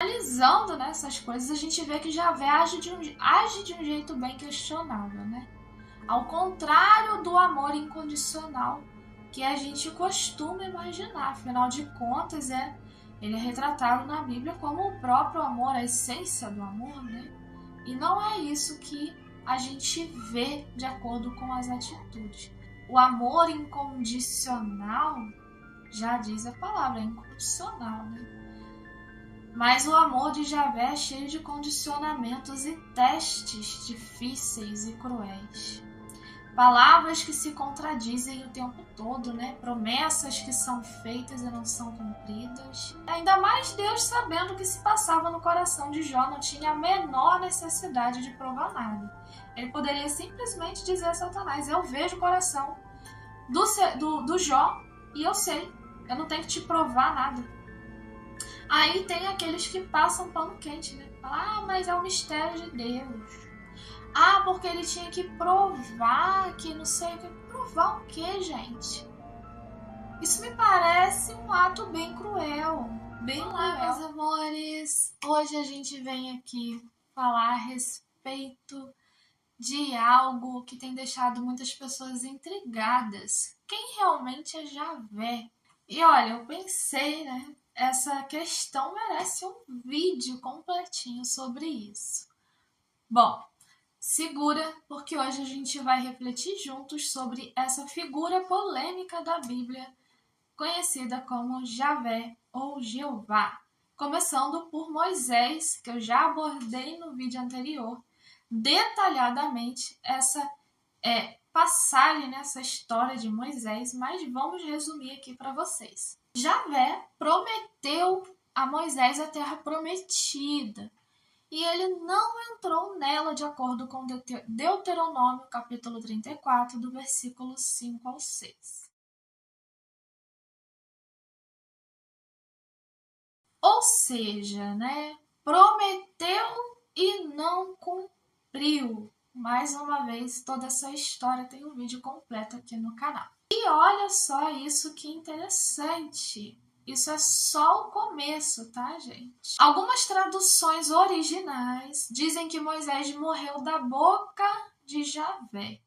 Analisando, né, essas coisas, a gente vê que Javé age de um jeito bem questionável, né? Ao contrário do amor incondicional que a gente costuma imaginar. Afinal de contas, ele é retratado na Bíblia como o próprio amor, a essência do amor, né? E não é isso que a gente vê de acordo com as atitudes. O amor incondicional, já diz a palavra, é incondicional, né? Mas o amor de Javé é cheio de condicionamentos e testes difíceis e cruéis. Palavras que se contradizem o tempo todo, né? Promessas que são feitas e não são cumpridas. Ainda mais Deus, sabendo o que se passava no coração de Jó, não tinha a menor necessidade de provar nada. Ele poderia simplesmente dizer a Satanás: eu vejo o coração do Jó e eu sei, eu não tenho que te provar nada. Aí tem aqueles que passam pano quente, né? Falam, mas é o mistério de Deus. Porque ele tinha que provar que não sei o que. Provar o quê, gente? Isso me parece um ato bem cruel. Bem cruel. Meus amores. Hoje a gente vem aqui falar a respeito de algo que tem deixado muitas pessoas intrigadas. Quem realmente é Javé? E olha, eu pensei, né? Essa questão merece um vídeo completinho sobre isso. Bom, segura, porque hoje a gente vai refletir juntos sobre essa figura polêmica da Bíblia, conhecida como Javé ou Jeová. Começando por Moisés, que eu já abordei no vídeo anterior, detalhadamente essa passagem, essa história de Moisés, mas vamos resumir aqui para vocês. Javé prometeu a Moisés a terra prometida, e ele não entrou nela de acordo com Deuteronômio, capítulo 34, do versículo 5 ao 6. Ou seja, né, prometeu e não cumpriu. Mais uma vez, toda essa história tem um vídeo completo aqui no canal. E olha só isso que interessante. Isso é só o começo, tá, gente? Algumas traduções originais dizem que Moisés morreu da boca de Javé.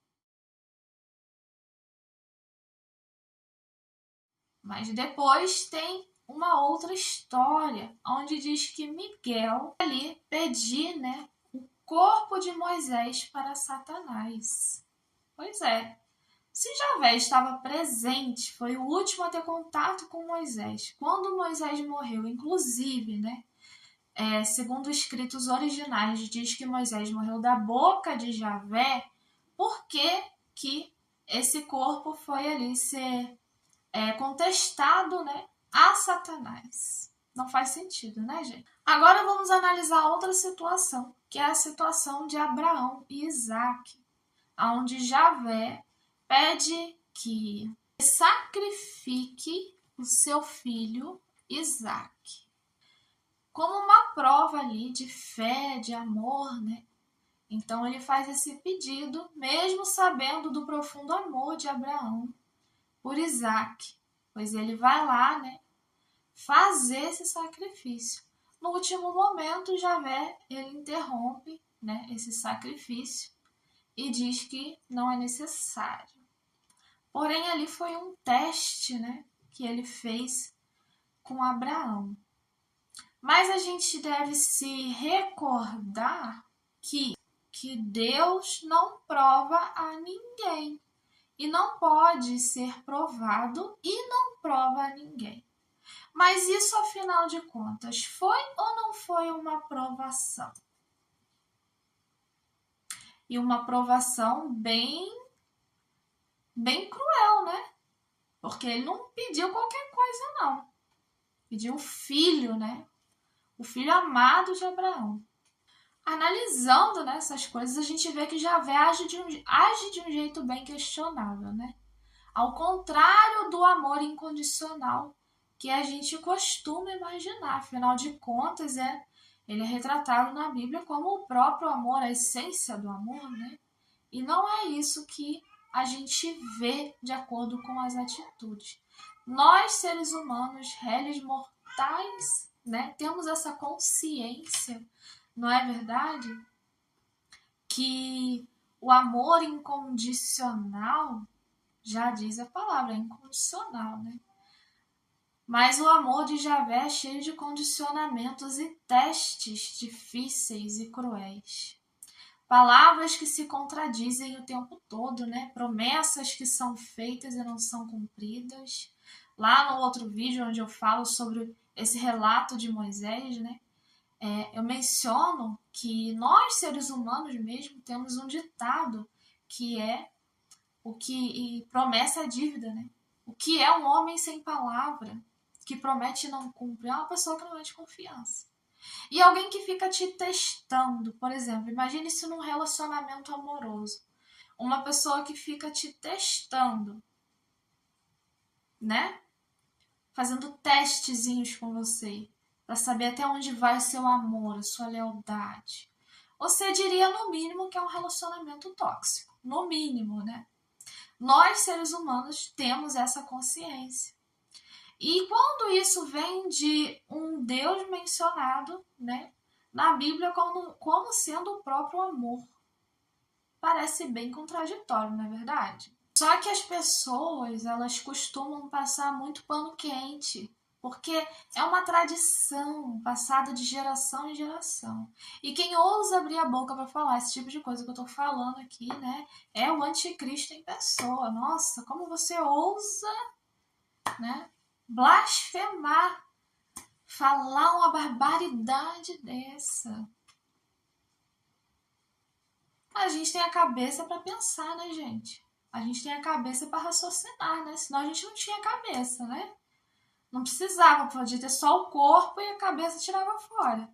Mas depois tem uma outra história, onde diz que Miguel ali pediu, né, o corpo de Moisés para Satanás. Pois é. Se Javé estava presente, foi o último a ter contato com Moisés. Quando Moisés morreu, inclusive, né? Segundo escritos originais, diz que Moisés morreu da boca de Javé. Por que esse corpo foi ali ser contestado, né, a Satanás? Não faz sentido, né, gente? Agora vamos analisar outra situação, que é a situação de Abraão e Isaac, onde Javé pede que sacrifique o seu filho Isaac, como uma prova ali de fé, de amor, né? Então ele faz esse pedido, mesmo sabendo do profundo amor de Abraão por Isaac, pois ele vai lá, né, fazer esse sacrifício. No último momento, Javé, ele interrompe, né, esse sacrifício e diz que não é necessário. Porém, ali foi um teste, né, que ele fez com Abraão. Mas a gente deve se recordar que Deus não prova a ninguém e não pode ser provado e não prova a ninguém. Mas isso, afinal de contas, foi ou não foi uma provação? E uma provação bem cruel, né? Porque ele não pediu qualquer coisa, não. Pediu um filho, né? O filho amado de Abraão. Analisando, né, essas coisas, a gente vê que Javé age de um jeito bem questionável, né? Ao contrário do amor incondicional que a gente costuma imaginar. Afinal de contas, ele é retratado na Bíblia como o próprio amor, a essência do amor, né? E não é isso que a gente vê de acordo com as atitudes. Nós, seres humanos, réis mortais, né? Temos essa consciência, não é verdade? Que o amor incondicional, já diz a palavra, é incondicional, né? Mas o amor de Javé é cheio de condicionamentos e testes difíceis e cruéis. Palavras que se contradizem o tempo todo, né? Promessas que são feitas e não são cumpridas. Lá no outro vídeo onde eu falo sobre esse relato de Moisés, né? Eu menciono que nós, seres humanos mesmo, temos um ditado que é o que promessa é dívida, né? O que é um homem sem palavra, que promete e não cumpre? É uma pessoa que não é de confiança. E alguém que fica te testando, por exemplo, imagine isso num relacionamento amoroso. Uma pessoa que fica te testando, né? Fazendo testezinhos com você, para saber até onde vai o seu amor, a sua lealdade. Você diria, no mínimo, que é um relacionamento tóxico. No mínimo, né? Nós, seres humanos, temos essa consciência. E quando isso vem de um Deus mencionado, né, na Bíblia como sendo o próprio amor, parece bem contraditório, não é verdade? Só que as pessoas, elas costumam passar muito pano quente, porque é uma tradição passada de geração em geração. E quem ousa abrir a boca para falar esse tipo de coisa que eu tô falando aqui, né, é o anticristo em pessoa. Nossa, como você ousa, né, blasfemar, falar uma barbaridade dessa. A gente tem a cabeça para pensar, né, gente? A gente tem a cabeça para raciocinar, né? Senão a gente não tinha cabeça, né? Não precisava, podia ter só o corpo e a cabeça tirava fora.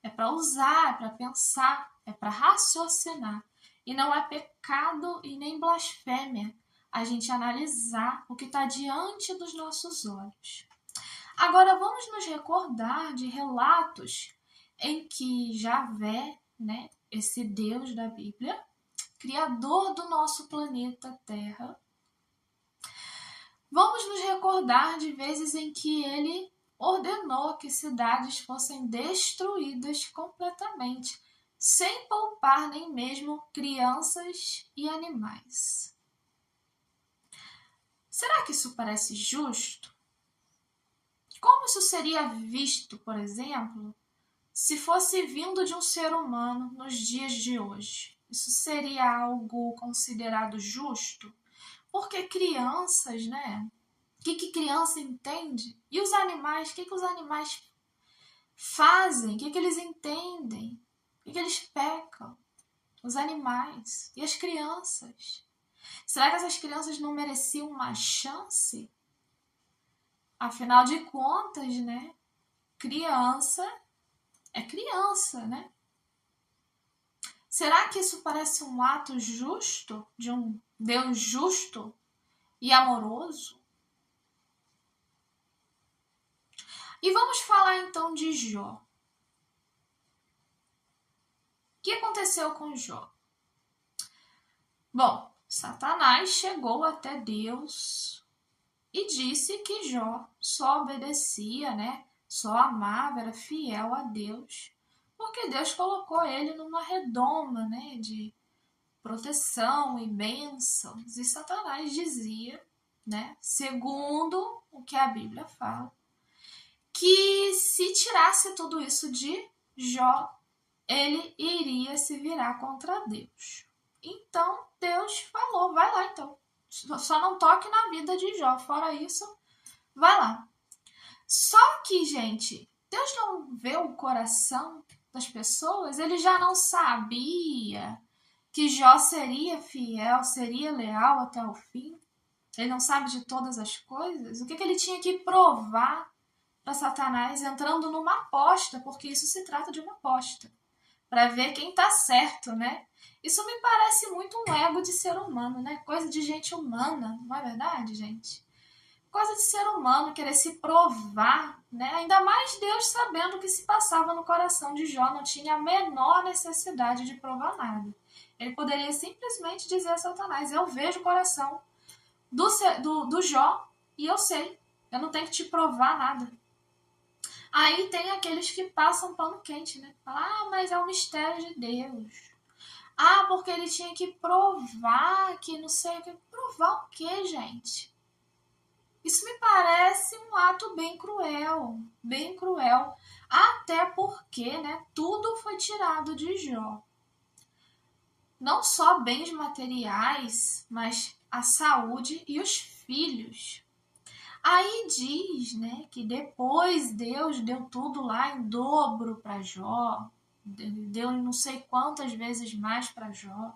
É para usar, é para pensar, é para raciocinar. E não é pecado e nem blasfêmia a gente analisar o que está diante dos nossos olhos. Agora vamos nos recordar de relatos em que Javé, né, esse Deus da Bíblia, criador do nosso planeta Terra, vamos nos recordar de vezes em que ele ordenou que cidades fossem destruídas completamente, sem poupar nem mesmo crianças e animais. Será que isso parece justo? Como isso seria visto, por exemplo, se fosse vindo de um ser humano nos dias de hoje? Isso seria algo considerado justo? Porque crianças, né? O que criança entende? E os animais? O que os animais fazem? O que eles entendem? O que eles pecam? Os animais e as crianças. Será que essas crianças não mereciam uma chance? Afinal de contas, né? Criança é criança, né? Será que isso parece um ato justo de um Deus justo e amoroso? E vamos falar então de Jó. O que aconteceu com Jó? Bom, Satanás chegou até Deus e disse que Jó só obedecia, né? Só amava, era fiel a Deus, porque Deus colocou ele numa redoma, né? De proteção e bênçãos. E Satanás dizia, né? Segundo o que a Bíblia fala, que se tirasse tudo isso de Jó, ele iria se virar contra Deus. Então Deus falou, vai lá então. Só não toque na vida de Jó. Fora isso, vai lá. Só que, gente, Deus não vê o coração das pessoas. Ele já não sabia que Jó seria fiel, seria leal até o fim. Ele não sabe de todas as coisas. O que ele tinha que provar para Satanás entrando numa aposta, porque isso se trata de uma aposta, para ver quem tá certo, né? Isso me parece muito um ego de ser humano, né? Coisa de gente humana, não é verdade, gente? Coisa de ser humano, querer se provar, né? Ainda mais Deus sabendo o que se passava no coração de Jó, não tinha a menor necessidade de provar nada. Ele poderia simplesmente dizer a Satanás, eu vejo o coração do Jó e eu sei, eu não tenho que te provar nada. Aí tem aqueles que passam pano quente, né? Falam, mas é o mistério de Deus. Porque ele tinha que provar que não sei o que. Provar o quê, gente? Isso me parece um ato bem cruel, bem cruel. Até porque, né, tudo foi tirado de Jó. Não só bens materiais, mas a saúde e os filhos. Aí diz, né, que depois Deus deu tudo lá em dobro para Jó, deu não sei quantas vezes mais para Jó.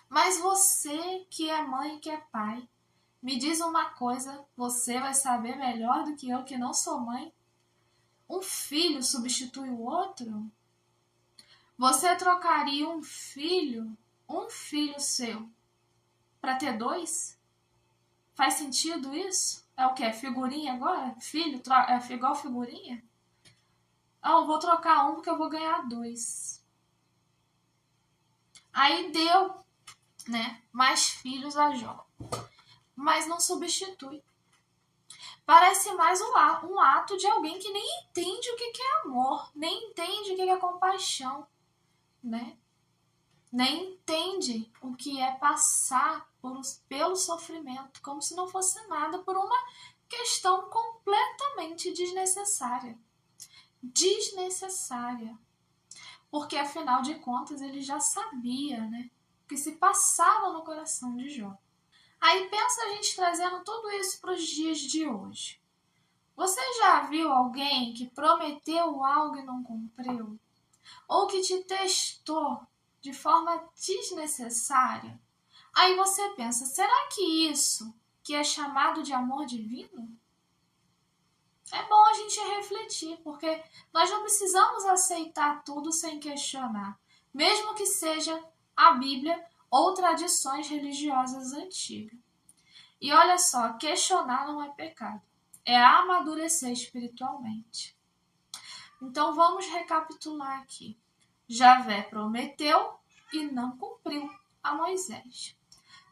Mas você que é mãe e que é pai, me diz uma coisa, você vai saber melhor do que eu que não sou mãe. Um filho substitui o outro? Você trocaria um filho seu, para ter dois? Faz sentido isso? É o quê? Figurinha agora? Filho? É igual figurinha? Eu vou trocar um porque eu vou ganhar dois. Aí deu, né, mais filhos a Jó. Mas não substitui. Parece mais um ato de alguém que nem entende o que é amor, nem entende o que é compaixão, né? Nem entende o que é passar pelo sofrimento, como se não fosse nada, por uma questão completamente desnecessária. Desnecessária. Porque, afinal de contas, ele já sabia, né, o que se passava no coração de Jó. Aí pensa a gente trazendo tudo isso para os dias de hoje. Você já viu alguém que prometeu algo e não cumpriu? Ou que te testou de forma desnecessária? Aí você pensa, será que isso que é chamado de amor divino? É bom a gente refletir, porque nós não precisamos aceitar tudo sem questionar, mesmo que seja a Bíblia ou tradições religiosas antigas. E olha só, questionar não é pecado, é amadurecer espiritualmente. Então vamos recapitular aqui. Javé prometeu e não cumpriu a Moisés.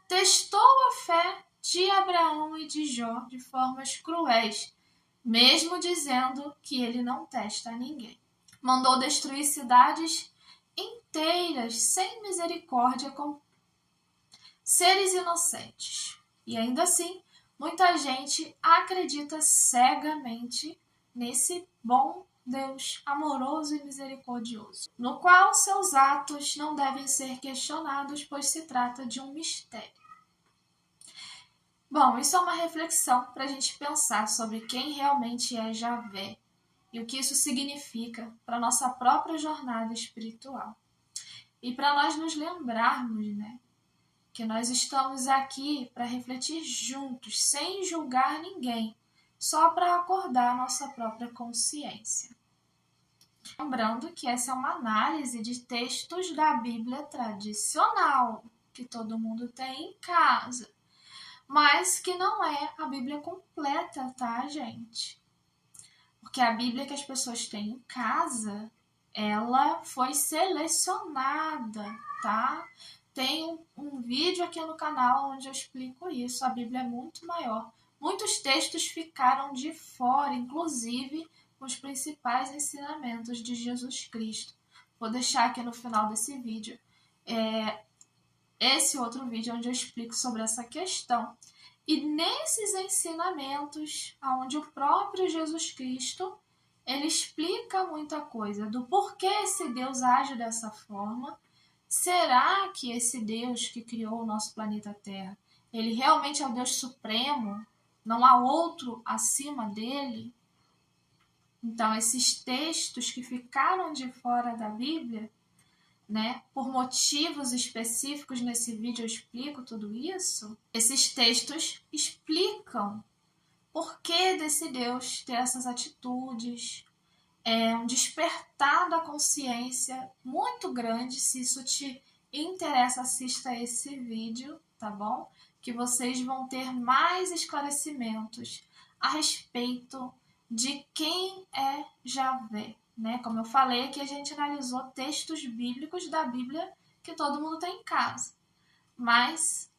Testou a fé de Abraão e de Jó de formas cruéis, mesmo dizendo que ele não testa ninguém. Mandou destruir cidades inteiras sem misericórdia com seres inocentes. E ainda assim, muita gente acredita cegamente nesse bom Deus amoroso e misericordioso, no qual seus atos não devem ser questionados, pois se trata de um mistério. Bom, isso é uma reflexão para a gente pensar sobre quem realmente é Javé e o que isso significa para a nossa própria jornada espiritual. E para nós nos lembrarmos, né, que nós estamos aqui para refletir juntos, sem julgar ninguém, só para acordar a nossa própria consciência. Lembrando que essa é uma análise de textos da Bíblia tradicional, que todo mundo tem em casa, mas que não é a Bíblia completa, tá, gente? Porque a Bíblia que as pessoas têm em casa, ela foi selecionada, tá? Tem um vídeo aqui no canal onde eu explico isso. A Bíblia é muito maior. Muitos textos ficaram de fora, inclusive os principais ensinamentos de Jesus Cristo. Vou deixar aqui no final desse vídeo esse outro vídeo onde eu explico sobre essa questão. E nesses ensinamentos, onde o próprio Jesus Cristo, ele explica muita coisa do porquê esse Deus age dessa forma. Será que esse Deus que criou o nosso planeta Terra, ele realmente é o Deus supremo? Não há outro acima dele? Então, esses textos que ficaram de fora da Bíblia, né, por motivos específicos, nesse vídeo eu explico tudo isso. Esses textos explicam por que desse Deus ter essas atitudes, um despertar da consciência muito grande. Se isso te interessa, assista esse vídeo, tá bom? Que vocês vão ter mais esclarecimentos a respeito de quem é Javé, né? Como eu falei aqui, a gente analisou textos bíblicos da Bíblia que todo mundo tem em casa, mas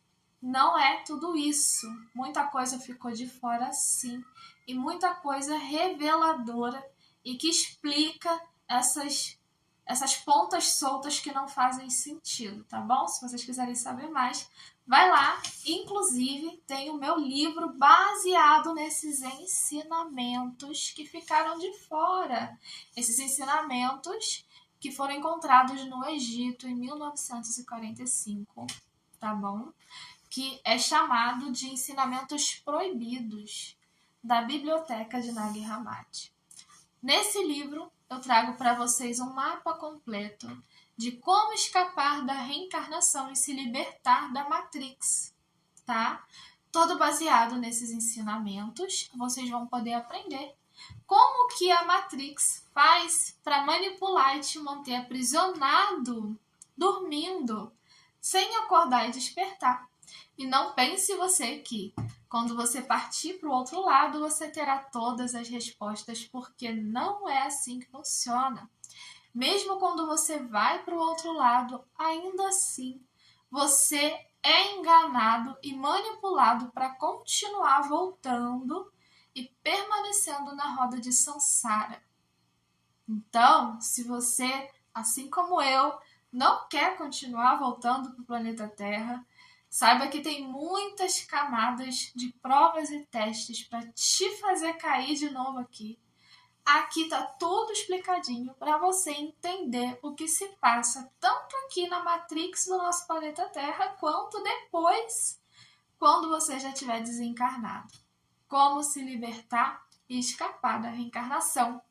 não é tudo isso. Muita coisa ficou de fora, sim, e muita coisa reveladora e que explica essas pontas soltas que não fazem sentido, tá bom? Se vocês quiserem saber mais, vai lá. Inclusive, tem o meu livro baseado nesses ensinamentos que ficaram de fora. Esses ensinamentos que foram encontrados no Egito em 1945, tá bom? Que é chamado de Ensinamentos Proibidos, da Biblioteca de Nag Hammadi. Nesse livro, eu trago para vocês um mapa completo de como escapar da reencarnação e se libertar da Matrix, tá? Todo baseado nesses ensinamentos, vocês vão poder aprender como que a Matrix faz para manipular e te manter aprisionado, dormindo, sem acordar e despertar. E não pense você que, quando você partir para o outro lado, você terá todas as respostas, porque não é assim que funciona. Mesmo quando você vai para o outro lado, ainda assim, você é enganado e manipulado para continuar voltando e permanecendo na roda de Sansara. Então, se você, assim como eu, não quer continuar voltando para o planeta Terra, saiba que tem muitas camadas de provas e testes para te fazer cair de novo aqui. Aqui tá tudo explicadinho para você entender o que se passa tanto aqui na Matrix do nosso planeta Terra, quanto depois, quando você já estiver desencarnado. Como se libertar e escapar da reencarnação.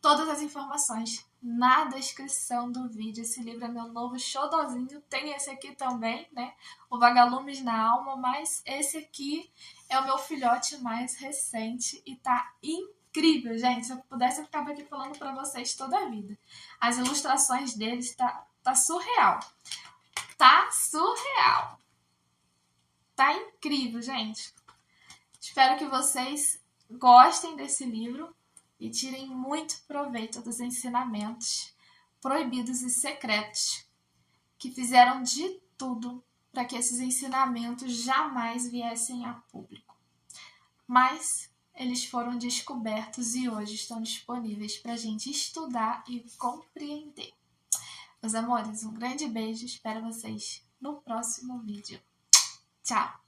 Todas as informações na descrição do vídeo. Esse livro é meu novo xodozinho. Tem esse aqui também, né? O Vagalumes na Alma, mas esse aqui é o meu filhote mais recente e tá incrível, gente. Se eu pudesse, eu ficava aqui falando para vocês toda a vida. As ilustrações deles tá surreal. Tá surreal. Tá incrível, gente. Espero que vocês gostem desse livro e tirem muito proveito dos ensinamentos proibidos e secretos que fizeram de tudo para que esses ensinamentos jamais viessem a público. Mas eles foram descobertos e hoje estão disponíveis para a gente estudar e compreender. Meus amores, um grande beijo, espero vocês no próximo vídeo. Tchau!